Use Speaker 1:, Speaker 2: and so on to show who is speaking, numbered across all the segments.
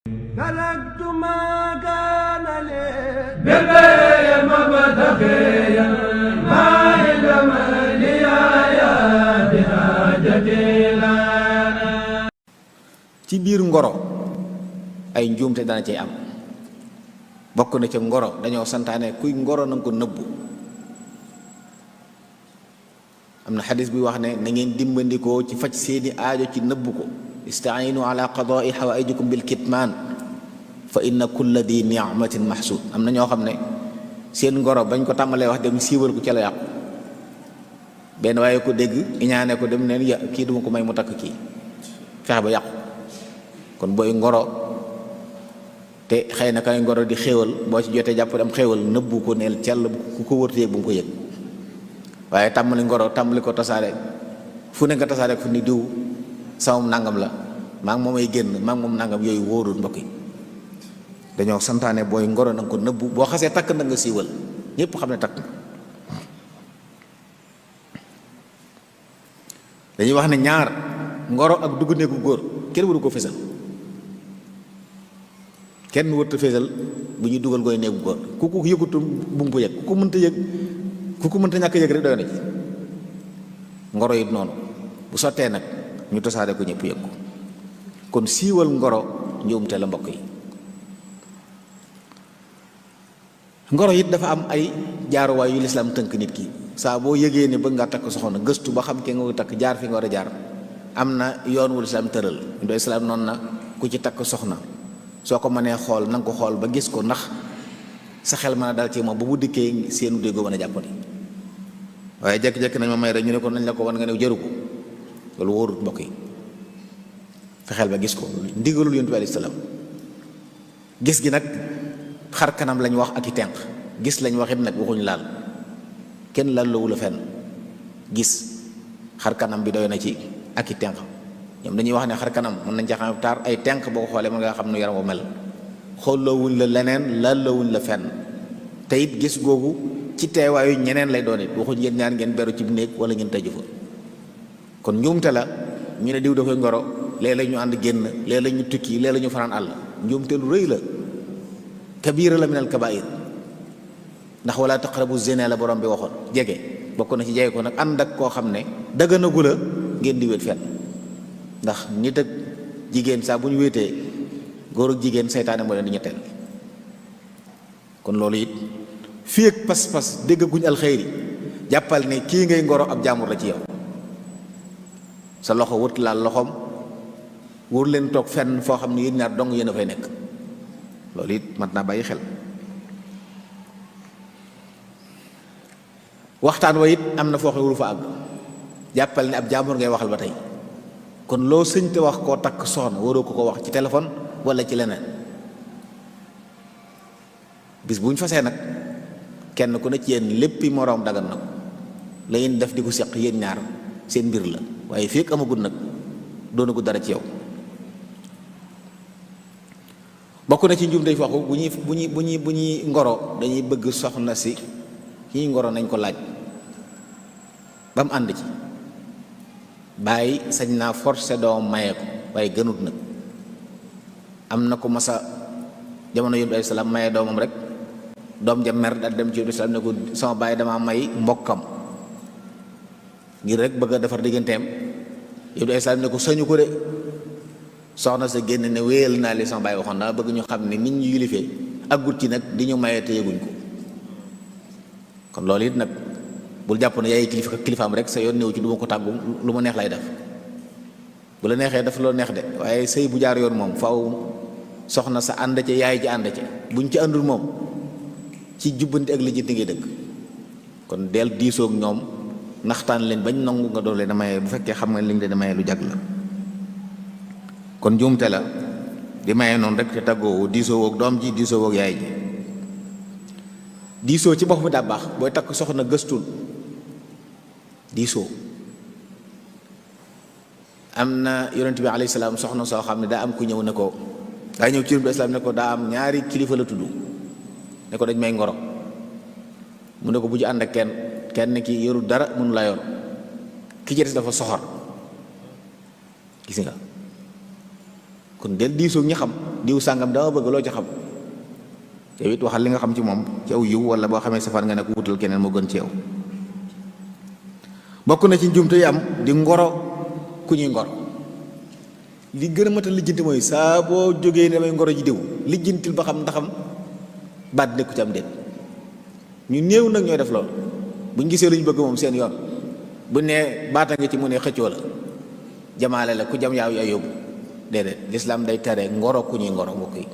Speaker 1: تركت ما كان لي
Speaker 2: بالبيع مبتغيا ما علم لي يا بحاجتي لنا.
Speaker 3: ci biir ngoro ay njuumte dana cay am bokk na ca ngoro dañoo santaane kuy ngoro na nga ko nëbbu. am na xadis bi wax ne na ngeen dimbandikoo ci faj seeni aajo ci nëbbu ko. istainu ala qadaai xawaijikum bil kitmaan fa inna kulla di ni'matin mahsud. am na ñoo xam ne seen ngoro bañ ko tàmbalee wax dem siiwal ko ca la yàqu. benn waaye ko dégg iñaane ko dem neen ya kii duma ko may mu takk kii fexe ba yàqu. kon booy ngoro te xëy na kay ngoro di xéewal boo ci jotee jàpp am xéewal nëbbu ko neel cell ku ko wërtu yëg bu mu ko yëg. waaye tàmbali ngoro tàmbali ko tasaare fu ne nga tasaare fu ni diw sama nangam la maa ngi moomay génn maa ngi moom nangam yooyu wóorul mbokk yi. dañoo santaane booy ngoro na nga ko nëbbu boo xasee takk na nga siiwal ñépp xam ne takk nga. dañuy wax ne ñaar ngoro ak dugg néegu góor kenn waru ko fésal. kenn wërta fésal bu ñuy dugal koy néegu góor ku ko yëgutu bu mu ko yëg ku ko mënta yëg ku ko mënta ñàkk yëg rek doy na ci. ngoro it noonu bu sottee nag ñu tasaare ko ñëpp yëg ko. kon siiwal ngoro njuumte la mbokk yi. ngoro it dafa am ay jaaruwaay yu lislaam tënk nit ki saa boo yëgee ne bëgg nga takk soxna gëstu ba xam ke nga ko takk jaar fi nga war a jaar am na yoon wu lislaam tëral. ndoy islaam noonu na ku ci takk soxna soo ko mënee xool na nga ko xool ba gis ko ndax sa xel mën a dal ci moom ba bu dikkee seenu déggoo mën a jàppandi. waaye jekk-jekk nañ ma may rek ñu ne ko nañ la ko wan nga ne jëru ko loolu wóorut mbokk yi. fexeel ba gis ko ndigalul yonent bi alayhi salaam. gis gi nag xar kanam lañ wax ak i tenq gis lañ waxit nag waxuñ laal kenn laal lawula fenn gis xar kanam bi doy na ci ak i tenq. ñoom dañuy wax ne xar kanam mën nañ ca xam taar ay tenq boo ko xoolee mën nga xam nu yaram wa mel xoolawuñ la leneen laalawuñ la fenn te it gis googu ci teewaayu ñeneen lay doon it waxuñ ngeen ñaar ngeen beru ci néeg wala ngeen tëju fa. kon njuumte la ñu ne diw da koy ngoro léeg-léeg ñu ànd génn léeg-léeg ñu tukki léeg-léeg ñu fanaan àll njuumte lu rëy la kabira la minal kabair ndax wala taqrabu zina la borom bi waxoon jege bokk na ci jege ko nag ànd ak koo xam ne dagganagu la ngeen di wéet fenn ndax nit ak jigéen saa bu ñu wéetee góor ak jigéen seytaane moo leen di ñetteel. kon loolu it fii ak pas-pas déggaguñ alxeyri jàppal ne kii ngay ngoro ab jaamur la ci yow. sa loxo wut laal loxoom wóor leen toog fenn foo xam ne yéen ñaar dong yéen a fay nekk loolu it mat naa bàyyi xel. waxtaan wa it am na foo xam ne waru fa àgg jàppal ne ab jaamur ngay waxal ba tey. kon loo sëñ te wax koo takk soxna waroo ko wax ci téléphone wala ci leneen. bis bu ñu fasee nag kenn ku ne ci yéen léppi moroom dagan na ko la ngeen def di ko seq yéen ñaar seen mbir la waaye fii ak amagul nag doonagul dara ci yow. bokk na ci njum day waxu bu ñuy ngoro dañuy bëgg soxna si ñuy ngoro nañ ko laaj ba mu ànd ci. bàyyi sañ naa forcé doom maye ko waaye gënut nag. am na ko masa jamono yonent bi alayhi salaam maye doomam rek doom ja mer daal dem ci yonent bi salaam ne ko sama bàyyi damaa may mbokkam ngir rek bëgg a defar digganteem. yonent bi alayhi salaam ne ko sañu ko de soxna sa génn ne wéyal naa li sama bàyyi waxoon daa bëgg ñu xam ne nit ñu yilifee aggut ci nag di ñu maye te yëguñ ko. kon loolu it nag bul jàpp ne yaay kilifaam rek sa yoon néew ci du ma ko tàggu lu ma neex lay def. bu la neexee daf loo neex de waaye sëy bu jaar yoon moom faaw soxna sa ànd ca yaay ji ànd ca buñ ci àndul moom ci jubbanti ak lijjanti ngay dëkk. kon del diisoog ñoom naxtaan leen bañ nangu nga doon leen a maye bu fekkee xam nga li nga leen a maye lu jag la. kon njuumte la di maye noonu rek te tàggoo diisoo woog doom ji diisoo woog yaay ji. diisoo ci bopp bi daa baax booy takk soxna gëstul diisoo. am na yonent bi alayhi salaam soxna soo xam ne daa am ku ñëw ne ko daa ñëw ci yonent bi islaam ne ko daa am ñaari kilifa la tudd ne ko dañ may ngoro mu ne ko bu ci ànd ak kenn ki yorul dara mënu laa yor ki ci des dafa soxor gis nga kon del diisoo ñi xam diw sàngam dama bëgg loo ci xam yow it waxal li nga xam ci moom ci aw yiw, wala boo xamee safaan nga ne ko wutal keneen moo gën ci yow. bokk na ci njumte yi am di ngoro ku ñuy ngoro. li gën a mat a lijjanti mooy saa boo jógee ne damay ngoro ji diw lijjantil ba xam ndaxam baat nekku ci am déet. ñu néew nag ñooy def loolu buñ gisee lu ñu bëgg moom seen yoon bu nee baata nga ci mu ne xëccoo la jamaale la ku jam yaaw yaa yóbbu. déedéet lislaam day tere ngoro ku ñuy ngoro mbokk yi.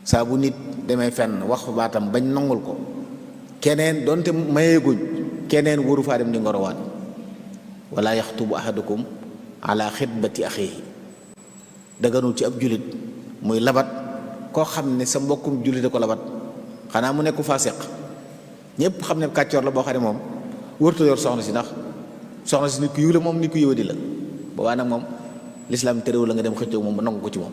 Speaker 3: saa bu nit demee fenn wax baatam bañ nangul ko keneen donte mayeeguñ keneen waru faa dem di ngorowaat. wala yaxtubu ahadukum ala xitbati axiihi. daganul ci ab julit muy labat koo xam ne sa mbokkum julit a ko labat xanaa mu nekku faasiq ñëpp xam ne kàccoor la boo xam ne moom wërta yor soxna si, ndax soxna si nit ku yiw la moom nit ku yiwadi la. boobaa nag moom lislaam terewul la nga dem xëccoo moom ba nangu ko ci moom.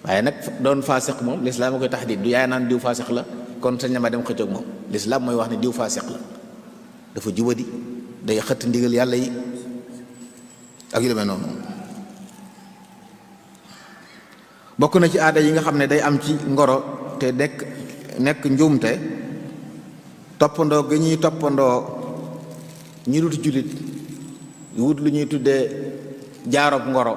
Speaker 3: waaye nag doon faasiq moom lislaam a koy taxdiid du yaay naan diw faasiq la kon sañ na ma dem xëccoo moom. lislaam mooy wax ne diw faasiq la, dafa jubadi, day xëtt ndigal yàlla yi ak yu demee noonu. bokk na ci aada yi nga xam ne day am ci ngoro te nekk njuumte, toppandoo gi ñuy toppandoo ñi dut jullit wut lu ñuy tuddee jaarob ngoro,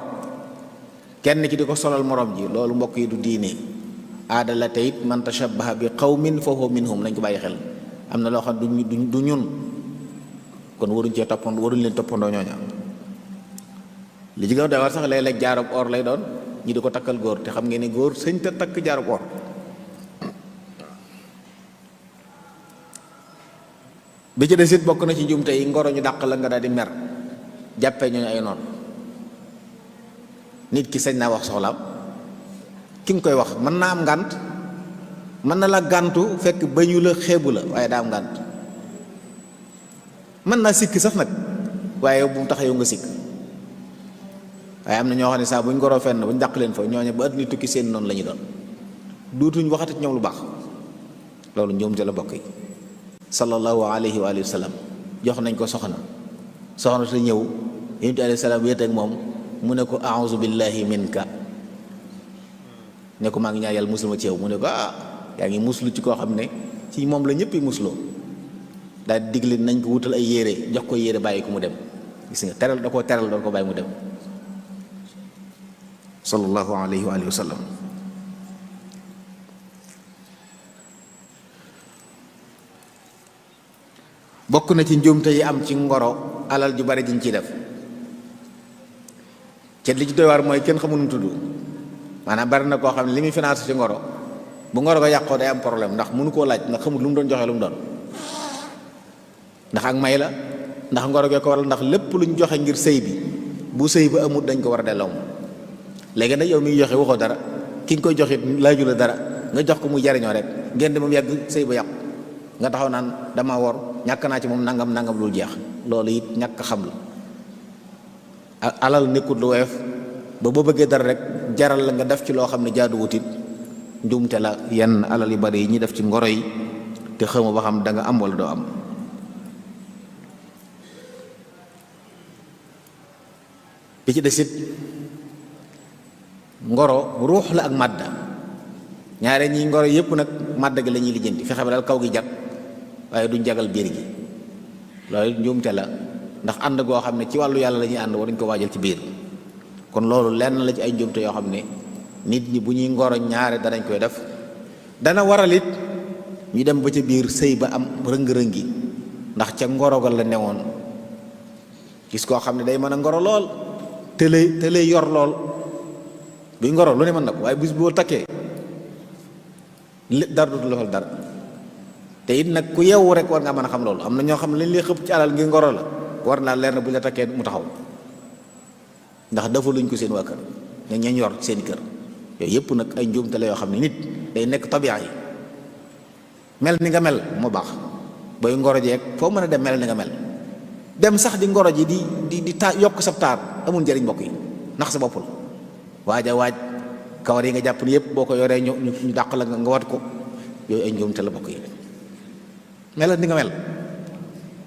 Speaker 3: kenn ki di ko solal morom ji. loolu mbokk yi du diine, aada la. te it man tashabbaha bi qawmin fa huwa minhum, nañ ko bàyyi xel. am na loo xam du ñun, kon waruñ cee toppandoo, waruñ leen toppandoo ñooña. li ci gën a doy war sax léeg-léeg jaarob or lay doon ñi di ko takkal góor, te xam ngeen ne góor sëñ te takk jaarob or. bi ci des it bokk na ci njuumte yi ngoro ñu dàq la nga daal di mer jàppee ñooñu ay noon. nit ki sañ naa wax soxlaam, ki nga koy wax mën naa am ngànt, mën na la gàntu fekk bañu la xeebu la waaye daa am ngànt. mën naa sikk sax nag waaye bu mu tax yow nga sikk. waaye am na ñoo xam ne saa buñ ngoroo fenn buñ dàq leen fa ñooñu ba àddina tukki seen noonu la ñu doon duutuñ waxati ñoom lu baax. loolu njuumte la bokk yi. sallallahu alayhi wa sallam jox nañ ko soxna te ñëw yonent alayhi salaam wéet ak moom mu ne ko a'uuzu billahi minka, ne ko maa ngi ñaan yàlla musal ma ci yow. mu ne ko yaa ngi muslu ci koo xam ne ci moom la ñëpp musloo. daal di digle nañ ko wutal ay yére, jox ko yére bàyyi ko mu dem. gis nga teral da koo teral doon ko bàyyi mu dem. sallallahu alayhi wa sallam. bokk na ci njuumte yi am ci ngoro alal ju bari jiñ ciy def. te li ci doy waar mooy kenn xamul nu mu tudd. maanaam bari na koo xam ne li muy financé ci ngoro bu ngoro ko yàqoo day am problème ndax mënu koo laaj, ndax xamul lu mu doon joxe lu mu doon. ndax ak may la, ndax ngoro gee ko waral, ndax lépp luñ joxe ngir sëy bi bu sëy ba amut dañ ko war a delloo moom. léegi nag yow mi ngi joxe waxoo dara, ki nga koy joxe laaju la dara, nga jox ko muy jariñoo rek ngeen di moom yàgg sëy ba yàqu nga taxaw naan dama wor ñàkk naa ci moom nangam nangam lu jeex. loolu it ñàkk xam la. alal nekkut lu woyof ba boo bëggee dara rek jaral la nga def ci loo xam ne jaaduwut it njuumte la. yenn alal yu bari yi ñuy def ci ngoro yi te xamu ba xam da nga am wala doo am. bi ci desit ngoro ruux la ak màdda. ñaare ñi ngoro yépp nag màdda gi la ñuy lijjanti, fexe ba daal kaw gi jag waaye duñ jagal biir gi. loolu njuumte la, ndax ànd goo xam ne ci wàllu yàlla la ñuy ànd waruñ ko waajal ci biir. kon loolu lenn la ci ay njuumte yoo xam ne nit ñi bu ñuy ngoro ñaare danañ koy def. dana waral it ñu dem ba ca biir sëy ba am rëng-rëngi ndax ca ngoro ga la newoon. gis koo xam ne day mën a ngoro lool te lay yor lool buy ngoro lu ne mën na ko, waaye bis boo takkee dara dootu la fal dara. te it nag ku yeewu rek war nga mën a xam loolu. am na ñoo xam ne lañ lay xëpp ci alal ngir ngoro la war naa leer na bu ñu la takkee mu taxaw, ndax dafa luñ ko seen waa kër ñañ yor seen kër. yooyu yëpp nag ay njuumte la yoo xam ne nit day nekk tabiya yi. mel ni nga mel moo baax booy ngoro jeeg foo mën a dem mel ni nga mel. dem sax di ngoro ji di yokk sa taar amul njëriñ mbokk yi, ndax sa bopp la. waaj kawar yi nga jàpp ni yëpp boo ko yoree ñu dàq la nga wat ko. yooyu ay njuumte la mbokk yi. melal ni nga mel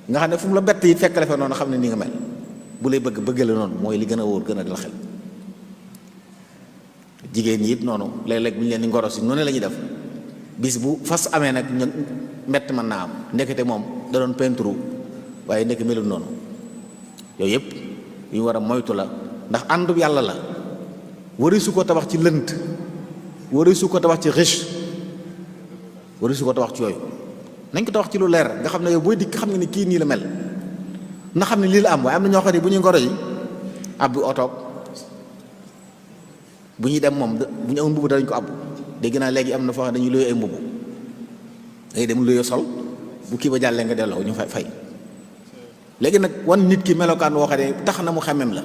Speaker 3: nga xam ne fu mu la bett yi fekk la fa noonu xam ne ni nga mel. bu lay bëgg la noonu mooy li gën a wóor gën a dal xel. jigéen ñi it noonu léeg-léeg bu ñu leen di ngoro si noonu la ñuy def bis bu fas amee nag ñu mbett mën naa am ndekete moom da doon peinture waaye ndekk melul noonu. yooyu yëpp yu ñu war a moytu la ndax àndub yàlla la warisu ko tabax ci lënt warisu ko tabax ci riche warisu ko tabax ci yooyu nañ ko tabax ci lu leer nga xam ne yow booy dikk xam nga ni kii nii la mel na xam ne lii la am waaye am na ñoo xam ne bu ñuy ngoro yi abbu otoog bu ñuy dem moom bu ñu amoon mbubu dañ ko abbu dégg naa léegi am na foo xam ne dañuy luye ay mbubu day dem luye sol bu kii ba jàllee nga delloo ñu fay léegi nag wan nit ki melokaan woo xam ne tax na mu xamem la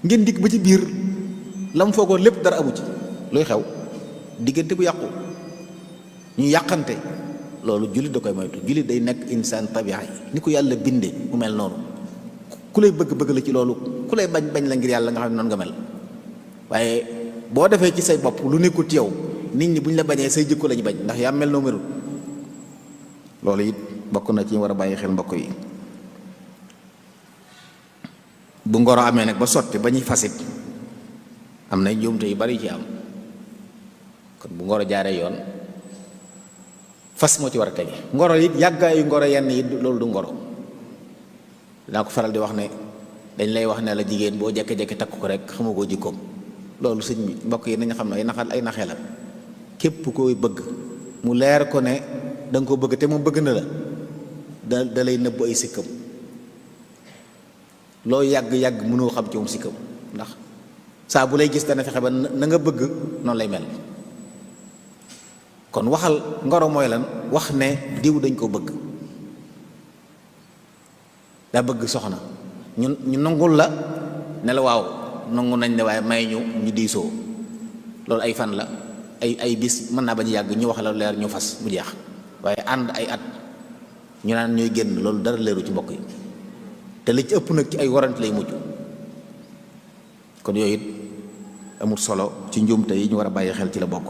Speaker 3: ngeen dikk ba ci biir la mu foogoon lépp dara amu ci luy xew diggante bu yàqu ñu yàqante loolu jullit da koy moytu jullit day nekk insaan tabi'a yi ni ko yàlla binde mu mel noonu ku lay bëgg la ci loolu ku lay bañ la ngir yàlla nga xam ne noonu nga mel waaye boo defee ci say bopp lu nekkul ci yow nit ñi bu ñu la bañee say jikko lañu bañ ndax yaa mel noo melul loolu it bokk na ci ñu war a bàyyi xel mbokk yi. bu ngoro amee nag ba sotti ba ñuy fasit am na njuumte yu bari ci am kon bu ngoro jaaree yoon fas moo ci war a tege ngoro it yàggaayu ngoro yenn yi loolu du ngoro dinaa ko faral di wax ne dañ lay wax ne la jigéen boo jekke-jekke takk ko rek xamagoo jikkoom loolu sëñ bi mbokk yi nañu xam ne ay naxee la képp koy bëgg mu leer ko ne da nga ko bëgg te mu bëgg na la da lay nëbb ay sikkam loo yàgg-yàgg mënoo xam ci moom sikkam ndax saa bu lay gis dana fexe ba na nga bëgg noonu lay mel kon waxal ngoro mooy lan wax ne diw dañ ko bëgg daa bëgg soxna ñu nangul la ne la waaw nangu nañ ne waaye may ñu diisoo loolu ay fan la ay bis mën naa bañ yàgg ñu wax la leer ñu fas mu jeex waaye ànd ay at ñu naan ñooy génn loolu dara leeru ci mbokk yi te li ci ëpp nag ci ay warante lay mujj kon yooyu it amul solo ci njuumte yi ñu war a bàyyi xel ci la bokk.